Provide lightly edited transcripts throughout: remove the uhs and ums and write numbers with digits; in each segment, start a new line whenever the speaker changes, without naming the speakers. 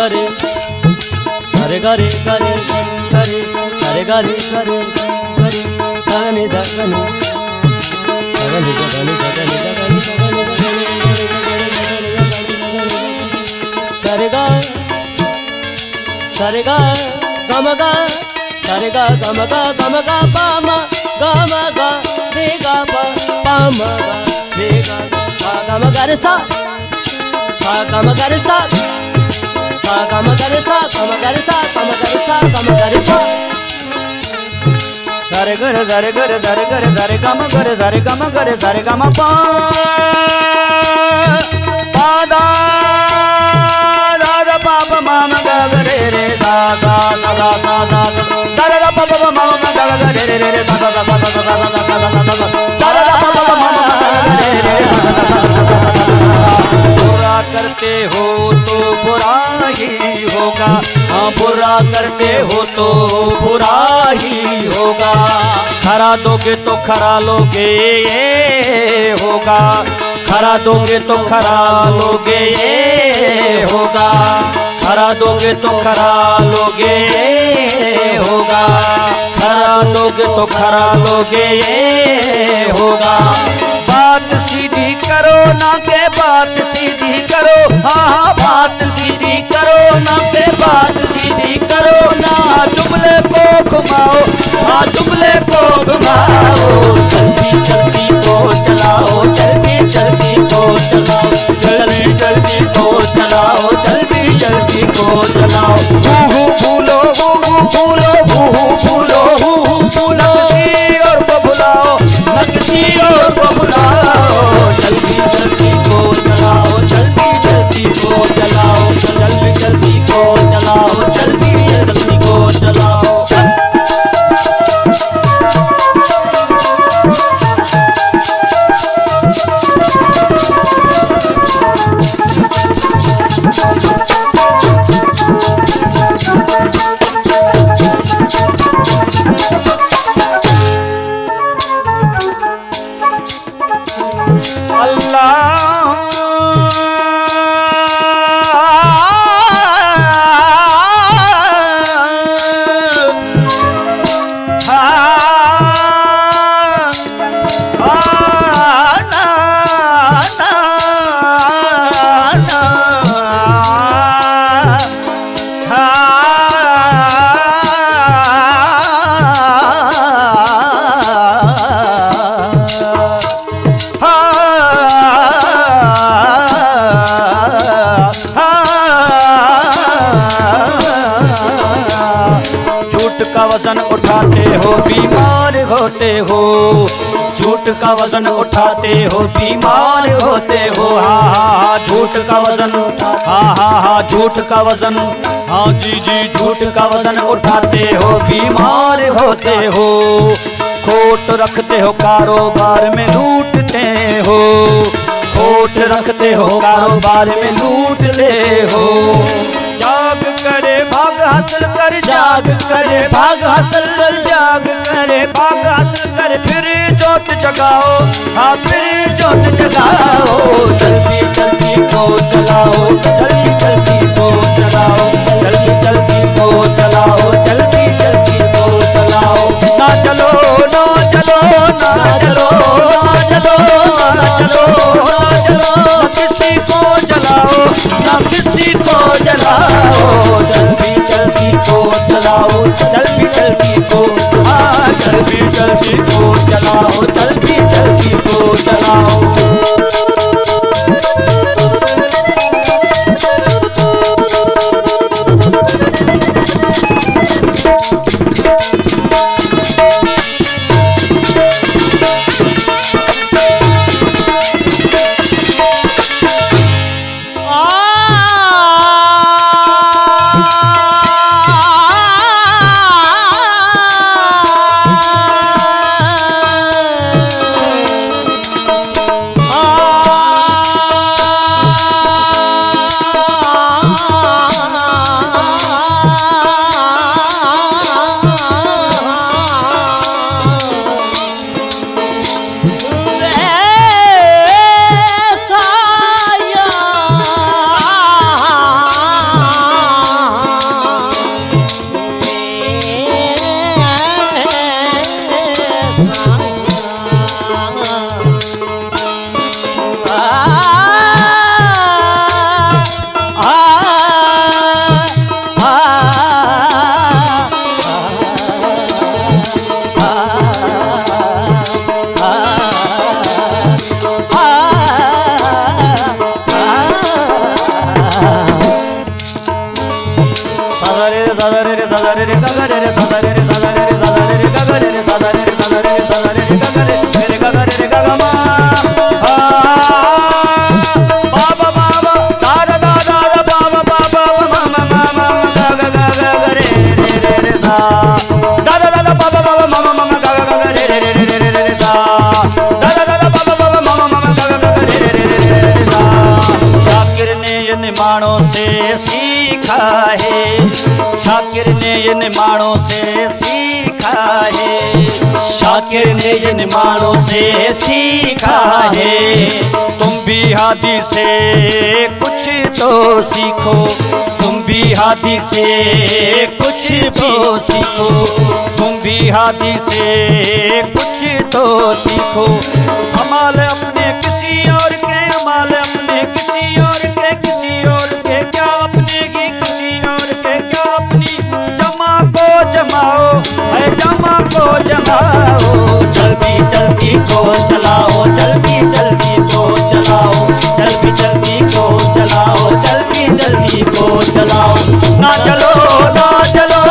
गरे सरे गरे गरे गरे सरे गरे गरे गरे सगनि धगनि सगनि धगनि धगनि धगनि सरे गा सरे गा गम गा सरे गा गम गा पा मा गा मा गा रे गा पा मा गा रे गा पा गम गा रे सा गम गा रे सा गम गा रे सा गम गा रे सा गम गा रे सा गम गा रे सा सरे गरे सरे गरे सरे गरे सरे गम गरे सरे गम गरे सरे गम पा दा दा पा पा मा मा गा रे रे दा दा दा दा दा दा दा पा पा मा मा गा रे रे रे दा दा दा दा दा दा दा पा पा मा मा गा रे रे बुरा करते हो तो बुरा ही होगा, हाँ बुरा करते हो तो बुरा ही होगा, खरा दोगे तो खरा लोगे ये होगा, खरा दोगे तो खरा लोगे ये होगा, खरा दोगे तो खरा लोगे ये होगा, खरा दोगे तो खरा लोगे ये होगा। बात सीधी करो ना के बात सीधी करो, हाँ बात सीधी करो ना के बात सीधी करो ना, जुमले को घुमाओ हाँ जुमले को घुमाओ, जल्दी जल्दी को चलाओ जल्दी जल्दी को चलाओ जल्दी जल्दी को चलाओ जल्दी जल्दी को चलाओ। भूलो भूलो भूलो भूलो किसी और को बुलाओ न किसी और को बुलाओ, जल्दी जल्दी को चलाओ जल्दी जल्दी को चलाओ जल्दी जल्दी को चलाओ जल्दी जल्दी को चलाओ। वजन उठाते हो बीमार होते हो, झूठ का वजन उठाते हो बीमार होते हो, हाँ हाँ झूठ का वजन हाँ हाँ हाँ झूठ का वजन हाँ जी जी झूठ का वजन उठाते हो बीमार होते हो, खोट रखते हो कारोबार में लूटते हो, खोट रखते हो कारोबार में लूटते हो, जाग करे भाग हासिल कर जाग करे भाग हासिल कर जाग करे भाग हासिल कर, फिर जोत जगाओ हाँ फिर जोत जगाओ, जल्दी जल्दी को चलाओ जल्दी जल्दी को चलाओ जल्दी जल्दी को चलाओ जल्दी जल्दी को चलाओ। ना चलो ना चलो ना चलो ना चलो ना चलो ना चलो, किसी को चलाओ ना किसी को चलाओ, जल्दी जल्दी को चलाओ जल्दी जल्दी को हाँ जल्दी जल्दी को चलाओ जल्दी जल्दी को चलाओ। माणों से सीखा है, शाकिर ने इन माणों से सीखा है, शाकिर ने इन माणों से सीखा है। तुम भी हादी से कुछ तो सीखो, तुम भी हादी से कुछ तो सीखो, तुम भी हादी से कुछ तो सीखो। अमाल अपने किसी और के, अमाल अपने किसी और के, किसी और के क्या अपने की, किसी और के क्या अपनी। जमा को जमाओ है, जमा को जमाओ, जल्दी जल्दी को चलाओ, जल्दी जल्दी को चलाओ, जल्दी जल्दी को चलाओ, जल्दी जल्दी को चलाओ। ना चलो ना चलो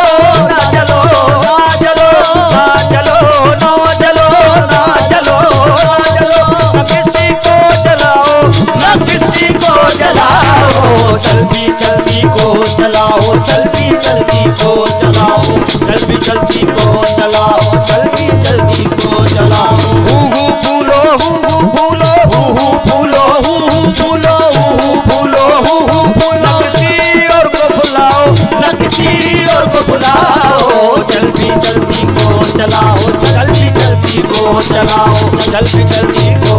ना चलो ना चलो ना चलो ना चलो ना चलो ना चलो, ना किसी को चलाओ ना किसी को चलाओ, जल्दी जल्दी को चलाओ, जल्दी जल्दी को चलाओ, जल्दी जल्दी को चलाओ, जल्दी जल्दी को चलाओ। हू फूलो हू फूलो हू फूलो हू फूलो हू फूलो हू फूलो, किसी और को बुलाओ न किसी और को बुलाओ, जल्दी जल्दी को चलाओ, जल्दी जल्दी को चलाओ, जल्दी जल्दी को